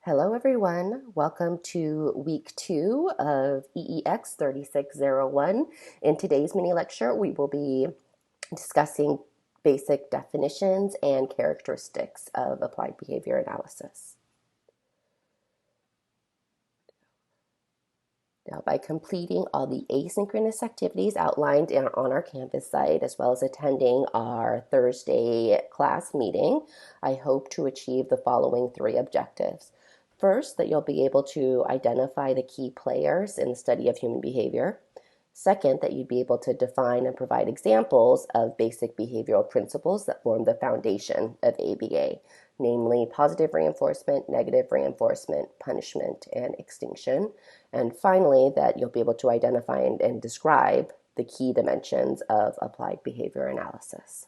Hello, everyone. Welcome to week 2 of EEX 3601. In today's mini lecture, we will be discussing basic definitions and characteristics of applied behavior analysis. Now, by completing all the asynchronous activities outlined on our Canvas site, as well as attending our Thursday class meeting, I hope to achieve the following 3 objectives. First, that you'll be able to identify the key players in the study of human behavior. Second, that you'd be able to define and provide examples of basic behavioral principles that form the foundation of ABA, namely positive reinforcement, negative reinforcement, punishment, and extinction. And finally, that you'll be able to identify and describe the key dimensions of applied behavior analysis.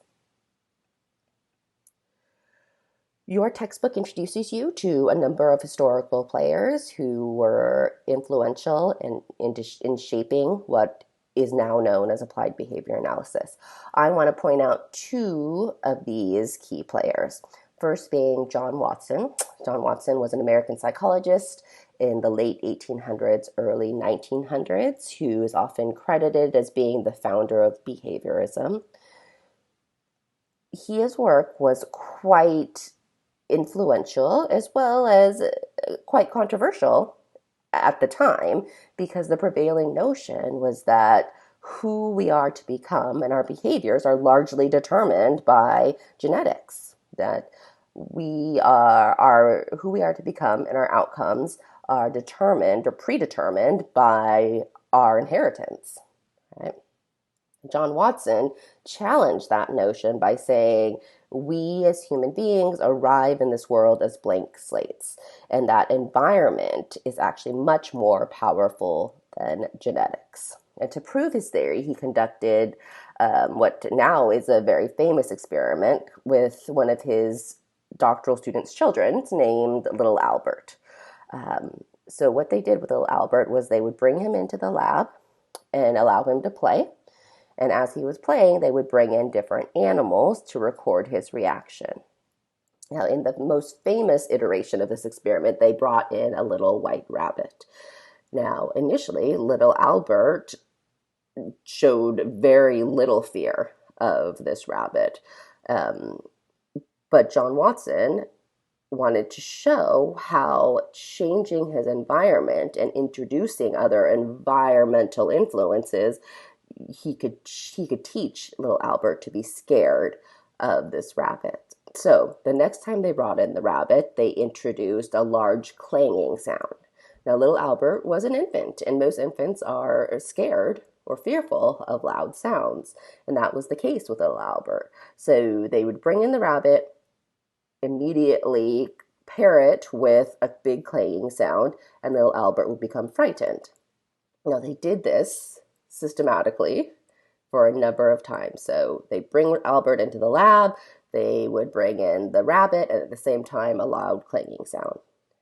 Your textbook introduces you to a number of historical players who were influential in shaping what is now known as applied behavior analysis. I want to point out 2 of these key players. First being John Watson. John Watson was an American psychologist in the late 1800s, early 1900s, who is often credited as being the founder of behaviorism. His work was quite influential as well as quite controversial at the time, because the prevailing notion was that who we are to become and our behaviors are largely determined by genetics, that who we are to become and our outcomes are determined or predetermined by our inheritance. Right? John Watson challenged that notion by saying we as human beings arrive in this world as blank slates, and that environment is actually much more powerful than genetics. And to prove his theory, he conducted what now is a very famous experiment with one of his doctoral students' children named Little Albert. So what they did with Little Albert was they would bring him into the lab and allow him to play. And as he was playing, they would bring in different animals to record his reaction. Now, in the most famous iteration of this experiment, they brought in a little white rabbit. Now, initially, little Albert showed very little fear of this rabbit. But John Watson wanted to show how changing his environment and introducing other environmental influences, he could teach little Albert to be scared of this rabbit. So the next time they brought in the rabbit, they introduced a large clanging sound. Now, little Albert was an infant, and most infants are scared or fearful of loud sounds, and that was the case with little Albert. So they would bring in the rabbit, immediately pair it with a big clanging sound, and little Albert would become frightened. Now, they did this systematically for a number of times. So they bring Albert into the lab, they would bring in the rabbit, and at the same time, a loud clanging sound.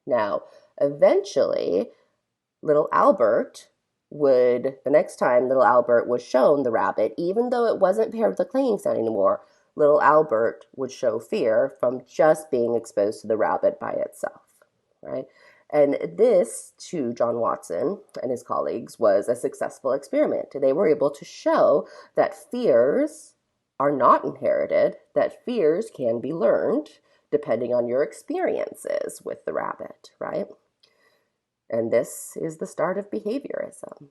Now, eventually, the next time little Albert was shown the rabbit, even though it wasn't paired with the clanging sound anymore, little Albert would show fear from just being exposed to the rabbit by itself, right? And this, to John Watson and his colleagues, was a successful experiment. They were able to show that fears are not inherited, that fears can be learned depending on your experiences with the rabbit, right? And this is the start of behaviorism.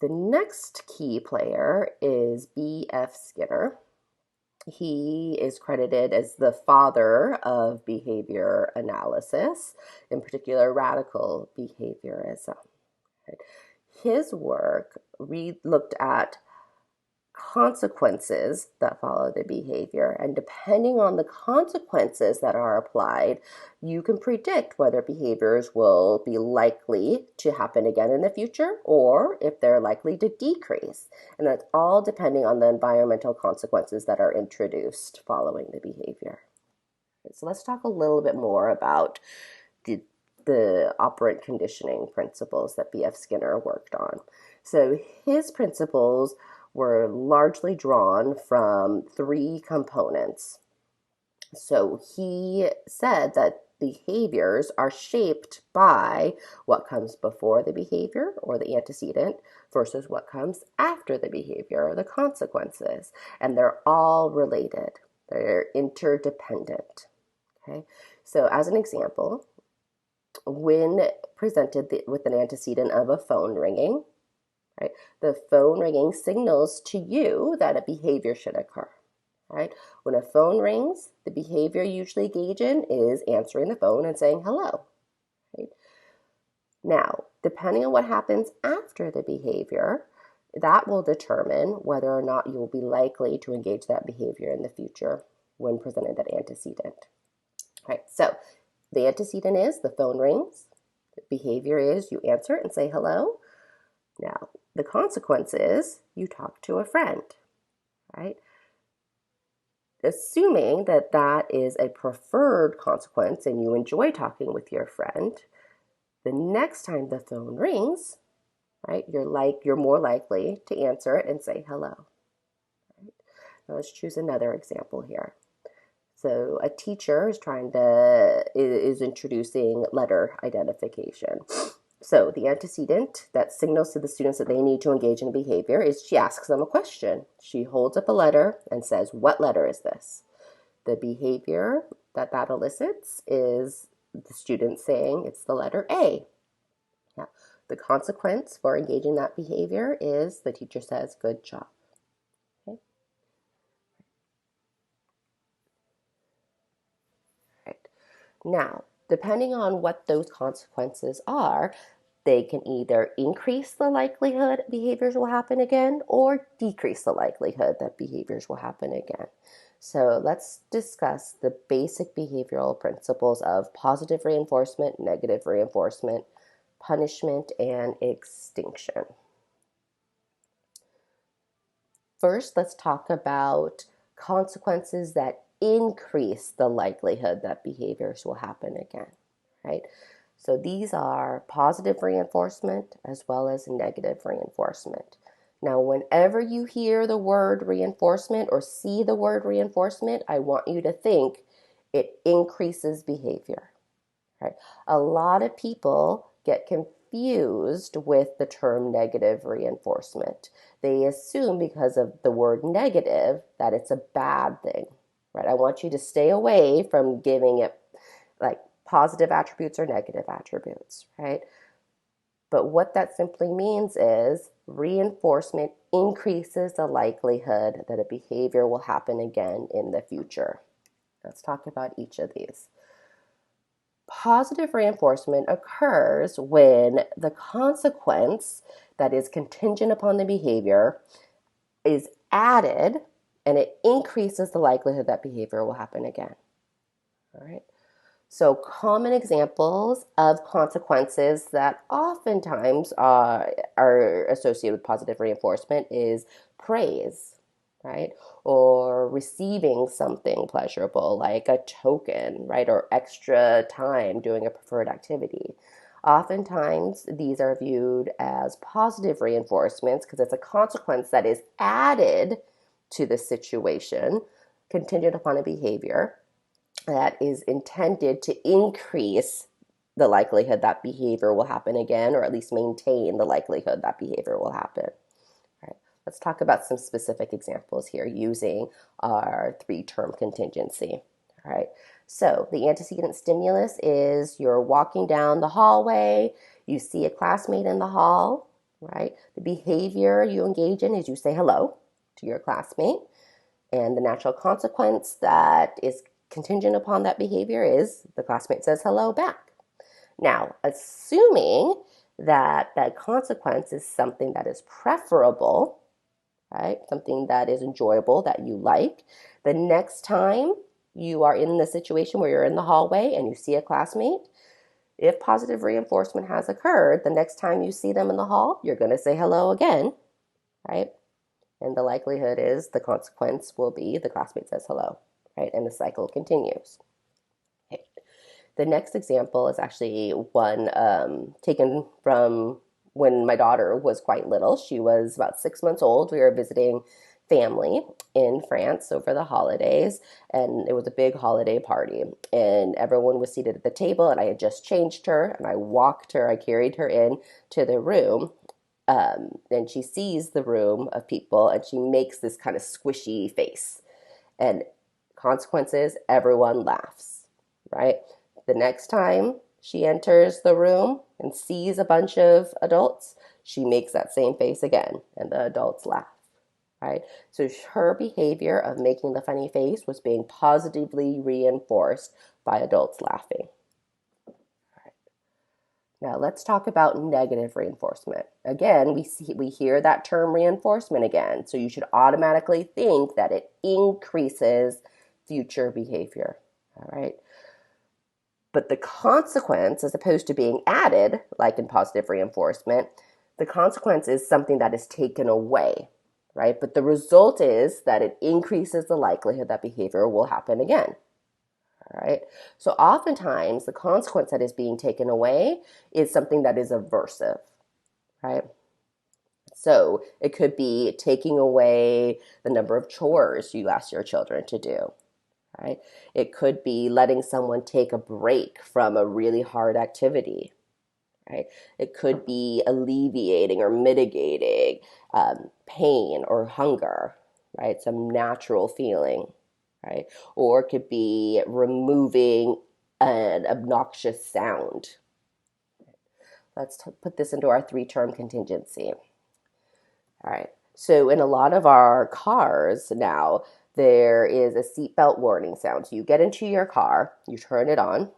The next key player is B.F. Skinner. He is credited as the father of behavior analysis, in particular radical behaviorism. His work looked at consequences that follow the behavior, and depending on the consequences that are applied, you can predict whether behaviors will be likely to happen again in the future or if they're likely to decrease. And that's all depending on the environmental consequences that are introduced following the behavior. So let's talk a little bit more about the operant conditioning principles that B.F. Skinner worked on. So his principles were largely drawn from 3 components. So he said that behaviors are shaped by what comes before the behavior or the antecedent versus what comes after the behavior or the consequences. And they're all related, they're interdependent. Okay, so as an example, when presented with an antecedent of a phone ringing, right, the phone ringing signals to you that a behavior should occur. Right? When a phone rings, the behavior usually engaged in is answering the phone and saying hello. Right? Now, depending on what happens after the behavior, that will determine whether or not you will be likely to engage that behavior in the future when presented that antecedent. Right? So the antecedent is the phone rings. The behavior is you answer it and say hello. Now, the consequence is you talk to a friend. Right? Assuming that that is a preferred consequence and you enjoy talking with your friend, the next time the phone rings, right, you're more likely to answer it and say hello. Right? Now let's choose another example here. So a teacher is introducing letter identification. So the antecedent that signals to the students that they need to engage in a behavior is she asks them a question. She holds up a letter and says, "What letter is this?" The behavior that elicits is the student saying it's the letter A. Yeah. The consequence for engaging that behavior is the teacher says, "Good job." Okay. Right. Now, depending on what those consequences are, they can either increase the likelihood behaviors will happen again or decrease the likelihood that behaviors will happen again. So let's discuss the basic behavioral principles of positive reinforcement, negative reinforcement, punishment, and extinction. First, let's talk about consequences that increase the likelihood that behaviors will happen again, right? So these are positive reinforcement as well as negative reinforcement. Now, whenever you hear the word reinforcement or see the word reinforcement, I want you to think it increases behavior, right? A lot of people get confused with the term negative reinforcement. They assume because of the word negative that it's a bad thing, right? I want you to stay away from giving it like positive attributes or negative attributes, right? But what that simply means is reinforcement increases the likelihood that a behavior will happen again in the future. Let's talk about each of these. Positive reinforcement occurs when the consequence that is contingent upon the behavior is added and it increases the likelihood that behavior will happen again. All right. So common examples of consequences that oftentimes are associated with positive reinforcement is praise, right? Or receiving something pleasurable like a token, right? Or extra time doing a preferred activity. Oftentimes, these are viewed as positive reinforcements because it's a consequence that is added to the situation contingent upon a behavior that is intended to increase the likelihood that behavior will happen again, or at least maintain the likelihood that behavior will happen. All right. Let's talk about some specific examples here using our three-term contingency. All right. So the antecedent stimulus is you're walking down the hallway, you see a classmate in the hall, right? The behavior you engage in is you say hello to your classmate, and the natural consequence that is contingent upon that behavior is the classmate says hello back. Now, assuming that that consequence is something that is preferable, right? Something that is enjoyable, that you like, the next time you are in the situation where you're in the hallway and you see a classmate, if positive reinforcement has occurred, the next time you see them in the hall, you're going to say hello again, right? And the likelihood is the consequence will be the classmate says hello, right? And the cycle continues. Okay. The next example is actually one taken from when my daughter was quite little. She was about 6 months old. We were visiting family in France over the holidays, and it was a big holiday party, and everyone was seated at the table, and I had just changed her, and I carried her in to the room, and she sees the room of people, and she makes this kind of squishy face, and consequences, everyone laughs, right? The next time she enters the room and sees a bunch of adults, she makes that same face again, and the adults laugh, right? So her behavior of making the funny face was being positively reinforced by adults laughing. Now let's talk about negative reinforcement. Again, we hear that term reinforcement again, so you should automatically think that it increases future behavior. All right. But the consequence, as opposed to being added, like in positive reinforcement, the consequence is something that is taken away, right? But the result is that it increases the likelihood that behavior will happen again. All right. So oftentimes the consequence that is being taken away is something that is aversive, right? So it could be taking away the number of chores you ask your children to do, right? It could be letting someone take a break from a really hard activity, right? It could be alleviating or mitigating pain or hunger, right? Some natural feeling, right? Or it could be removing an obnoxious sound. Let's put this into our three-term contingency. All right. So in a lot of our cars now, there is a seatbelt warning sound. So you get into your car, you turn it on,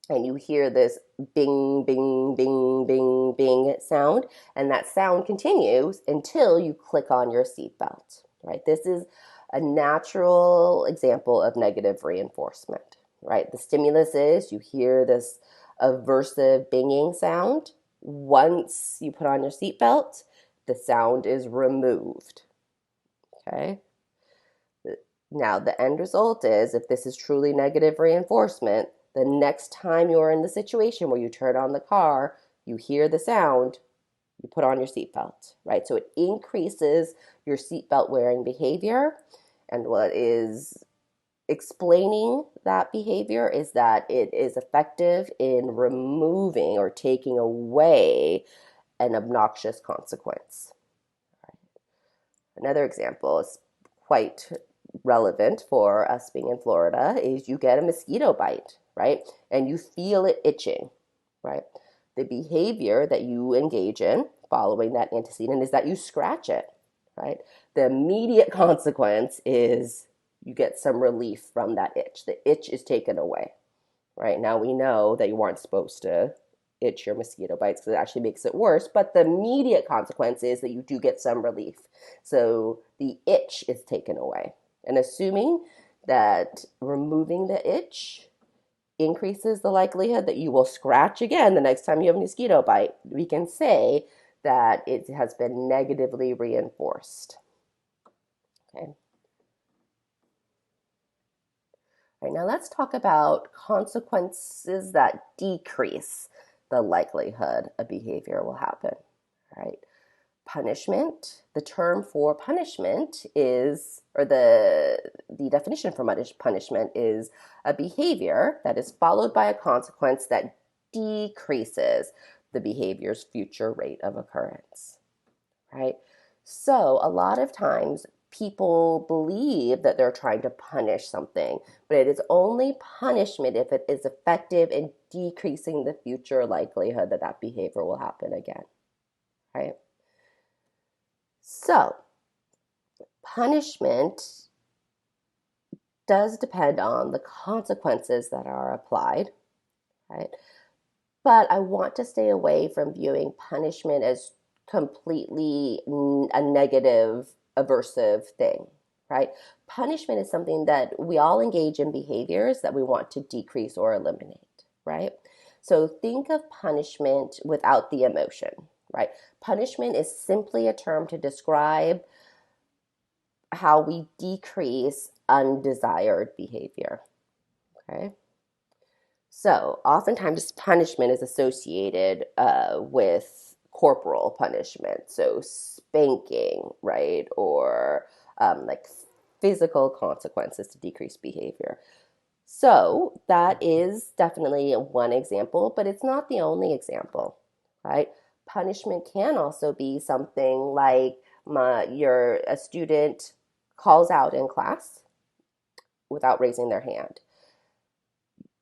and you hear this bing, bing, bing, bing, bing sound, and that sound continues until you click on your seatbelt, right? This is a natural example of negative reinforcement, right? The stimulus is you hear this aversive binging sound. Once you put on your seatbelt, the sound is removed, okay? Now, the end result is, if this is truly negative reinforcement, the next time you're in the situation where you turn on the car, you hear the sound, you put on your seatbelt, right? So it increases your seatbelt wearing behavior. And what is explaining that behavior is that it is effective in removing or taking away an obnoxious consequence. Another example is quite relevant for us being in Florida is you get a mosquito bite, right? And you feel it itching, right? The behavior that you engage in following that antecedent is that you scratch it, right? The immediate consequence is you get some relief from that itch. The itch is taken away, right? Now we know that you weren't supposed to itch your mosquito bites because it actually makes it worse, but the immediate consequence is that you do get some relief. So the itch is taken away. And assuming that removing the itch increases the likelihood that you will scratch again the next time you have a mosquito bite, we can say that it has been negatively reinforced. Okay. All right, now let's talk about consequences that decrease the likelihood a behavior will happen. All right. Punishment. The term for punishment is, or the definition for punishment is a behavior that is followed by a consequence that decreases the behavior's future rate of occurrence, right? So a lot of times people believe that they're trying to punish something, but it is only punishment if it is effective in decreasing the future likelihood that that behavior will happen again, right? So, punishment does depend on the consequences that are applied, right? But I want to stay away from viewing punishment as completely a negative, aversive thing, right? Punishment is something that we all engage in behaviors that we want to decrease or eliminate, right? So think of punishment without the emotion, right? Punishment is simply a term to describe how we decrease undesired behavior. Okay. So oftentimes punishment is associated with corporal punishment. So spanking, right? Or like physical consequences to decrease behavior. So that is definitely one example, but it's not the only example, right? Punishment can also be something like a student calls out in class without raising their hand.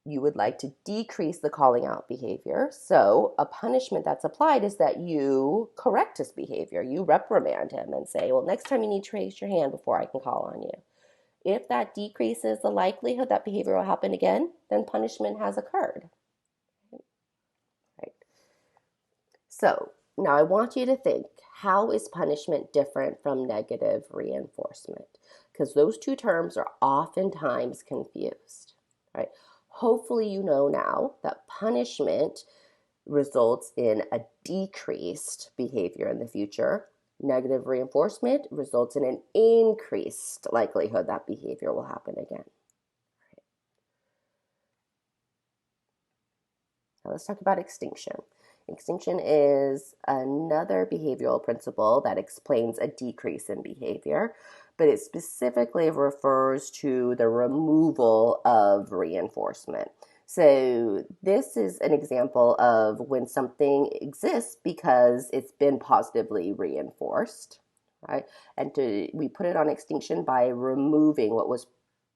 You would like to decrease the calling out behavior. So a punishment that's applied is that you correct his behavior. You reprimand him and say, well, next time you need to raise your hand before I can call on you. If that decreases the likelihood that behavior will happen again, then punishment has occurred. Right? So now I want you to think, how is punishment different from negative reinforcement? Because those two terms are oftentimes confused. Right? Hopefully you know now that punishment results in a decreased behavior in the future. Negative reinforcement results in an increased likelihood that behavior will happen again. Now let's talk about extinction. Extinction is another behavioral principle that explains a decrease in behavior, but it specifically refers to the removal of reinforcement. So this is an example of when something exists because it's been positively reinforced, right? And we put it on extinction by removing what was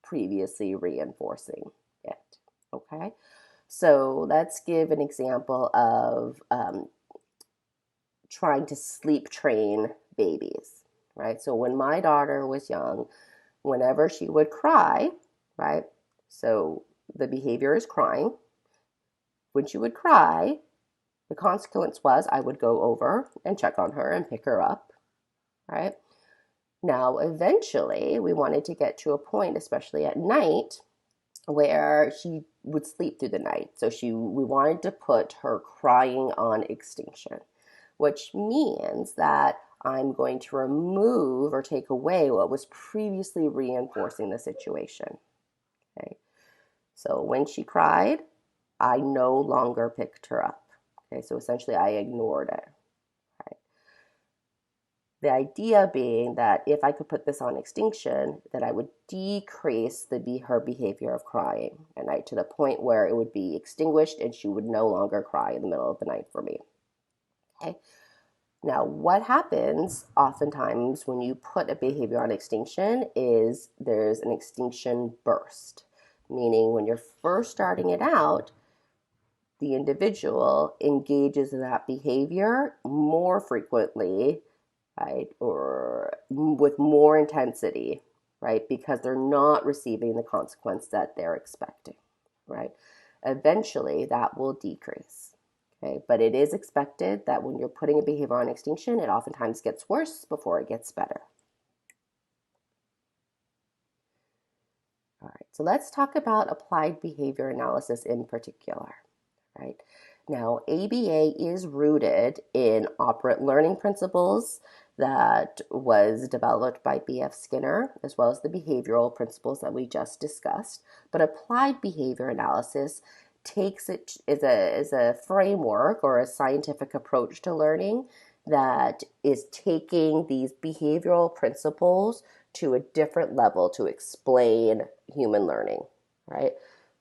previously reinforcing it, okay? So let's give an example of trying to sleep train babies, right? So when my daughter was young, whenever she would cry, right? So the behavior is crying. When she would cry, the consequence was I would go over and check on her and pick her up, right? Now, eventually, we wanted to get to a point, especially at night, where she would sleep through the night. So we wanted to put her crying on extinction, which means that I'm going to remove or take away what was previously reinforcing the situation. Okay. So when she cried, I no longer picked her up. Okay. So essentially I ignored it. The idea being that if I could put this on extinction, that I would decrease her behavior of crying at night to the point where it would be extinguished and she would no longer cry in the middle of the night for me. Okay. Now, what happens oftentimes when you put a behavior on extinction is there's an extinction burst, meaning when you're first starting it out, the individual engages in that behavior more frequently, right, or with more intensity, right, because they're not receiving the consequence that they're expecting, right? Eventually, that will decrease, okay? But it is expected that when you're putting a behavior on extinction, it oftentimes gets worse before it gets better. All right, so let's talk about applied behavior analysis in particular, right? Now, ABA is rooted in operant learning principles that was developed by B.F. Skinner, as well as the behavioral principles that we just discussed. But applied behavior analysis takes it as a framework or a scientific approach to learning that is taking these behavioral principles to a different level to explain human learning, right?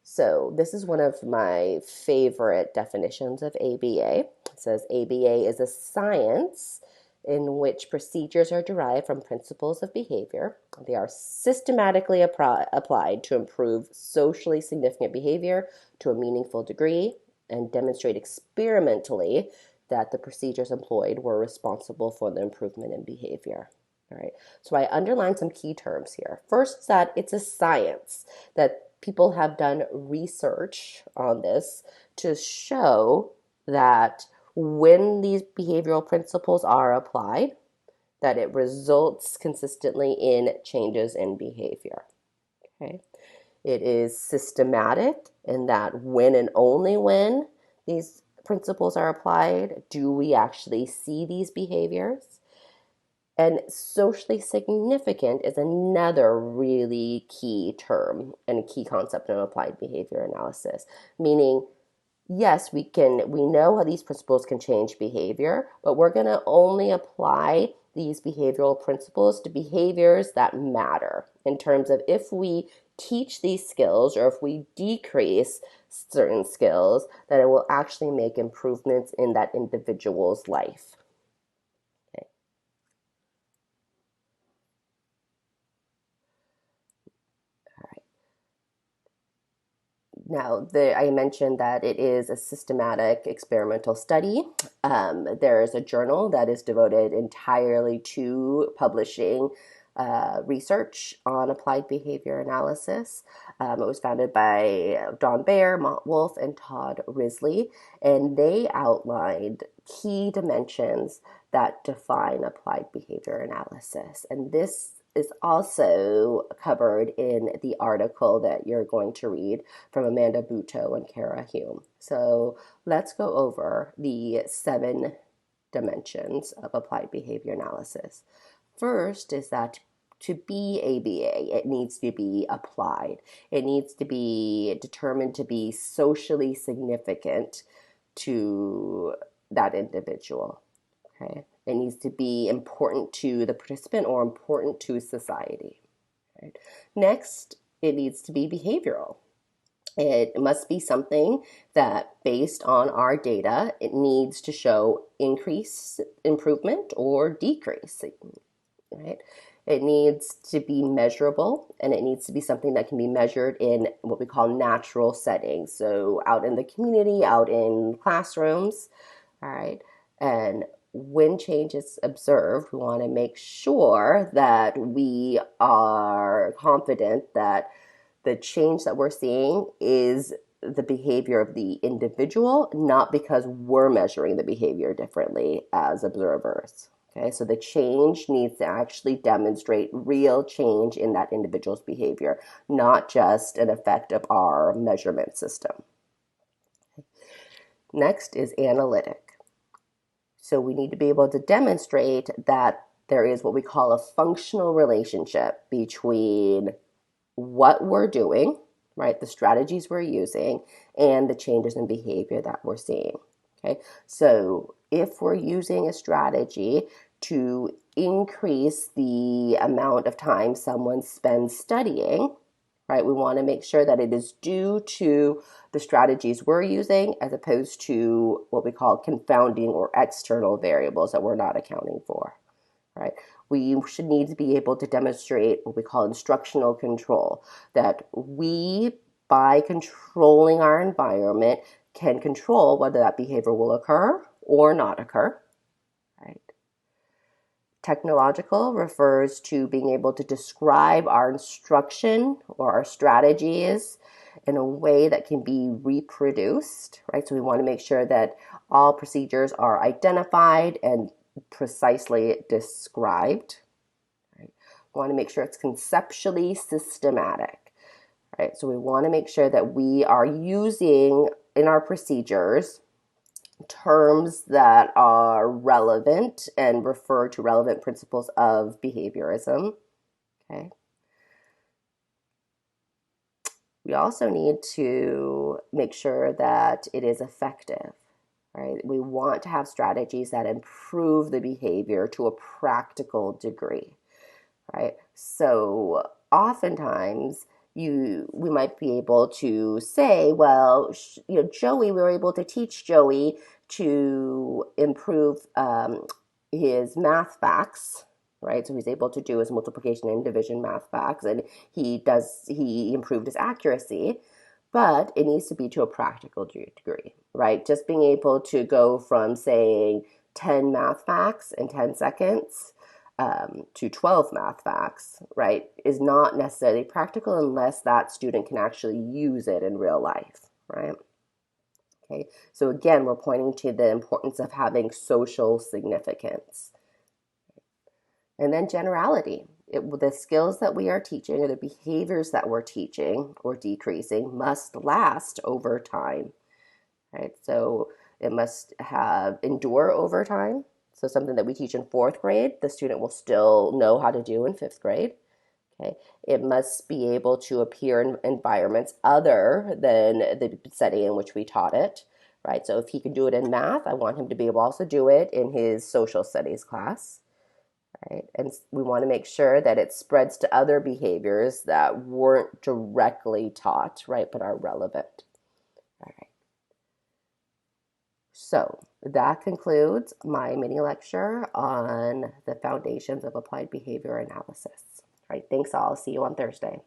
So this is one of my favorite definitions of ABA. It says ABA is a science in which procedures are derived from principles of behavior. They are systematically applied to improve socially significant behavior to a meaningful degree and demonstrate experimentally that the procedures employed were responsible for the improvement in behavior. All right. So I underlined some key terms here. First, that it's a science, that people have done research on this to show that when these behavioral principles are applied, that it results consistently in changes in behavior. Okay. It is systematic in that when and only when these principles are applied, do we actually see these behaviors? And socially significant is another really key term and a key concept in applied behavior analysis, meaning yes, we know how these principles can change behavior, but we're going to only apply these behavioral principles to behaviors that matter in terms of if we teach these skills or if we decrease certain skills, that it will actually make improvements in that individual's life. Okay. All right. Now, I mentioned that it is a systematic experimental study. There is a journal that is devoted entirely to publishing research on applied behavior analysis. It was founded by Don Baer, Mott Wolf, and Todd Risley, and they outlined key dimensions that define applied behavior analysis. And this is also covered in the article that you're going to read from Amanda Butow and Kara Hume. So let's go over the 7 dimensions of applied behavior analysis. First is that to be ABA, it needs to be applied. It needs to be determined to be socially significant to that individual. Okay. It needs to be important to the participant or important to society. Right? Next, it needs to be behavioral. It must be something that, based on our data, it needs to show increase, improvement, or decrease. Right? It needs to be measurable, and it needs to be something that can be measured in what we call natural settings. So out in the community, out in classrooms, all right? And when change is observed, we want to make sure that we are confident that the change that we're seeing is the behavior of the individual, not because we're measuring the behavior differently as observers. Okay, so the change needs to actually demonstrate real change in that individual's behavior, not just an effect of our measurement system. Next is analytic. So we need to be able to demonstrate that there is what we call a functional relationship between what we're doing, right, the strategies we're using, and the changes in behavior that we're seeing. Okay, so if we're using a strategy to increase the amount of time someone spends studying, right, we want to make sure that it is due to the strategies we're using as opposed to what we call confounding or external variables that we're not accounting for, right? We should need to be able to demonstrate what we call instructional control, that we, by controlling our environment, can control whether that behavior will occur or not occur, right? Technological refers to being able to describe our instruction or our strategies in a way that can be reproduced, right? So we want to make sure that all procedures are identified and precisely described. Right? We want to make sure it's conceptually systematic, right? So we want to make sure that we are using in our procedures terms that are relevant and refer to relevant principles of behaviorism. Okay. We also need to make sure that it is effective. Right? We want to have strategies that improve the behavior to a practical degree, right? So oftentimes we might be able to say, well, Joey, we were able to teach Joey to improve his math facts, right? So he's able to do his multiplication and division math facts, and he improved his accuracy. But it needs to be to a practical degree, right? Just being able to go from saying 10 math facts in 10 seconds to 12 math facts, right, is not necessarily practical unless that student can actually use it in real life, right? Okay, so again, we're pointing to the importance of having social significance. And then generality. The skills that we are teaching or the behaviors that we're teaching or decreasing must last over time, right? So it must endure over time. So something that we teach in 4th grade, the student will still know how to do in 5th grade. Okay. It must be able to appear in environments other than the setting in which we taught it, right? So if he can do it in math, I want him to be able to also do it in his social studies class. right? And we want to make sure that it spreads to other behaviors that weren't directly taught, right, but are relevant. All right. So that concludes my mini lecture on the foundations of applied behavior analysis. All right, thanks all. See you on Thursday.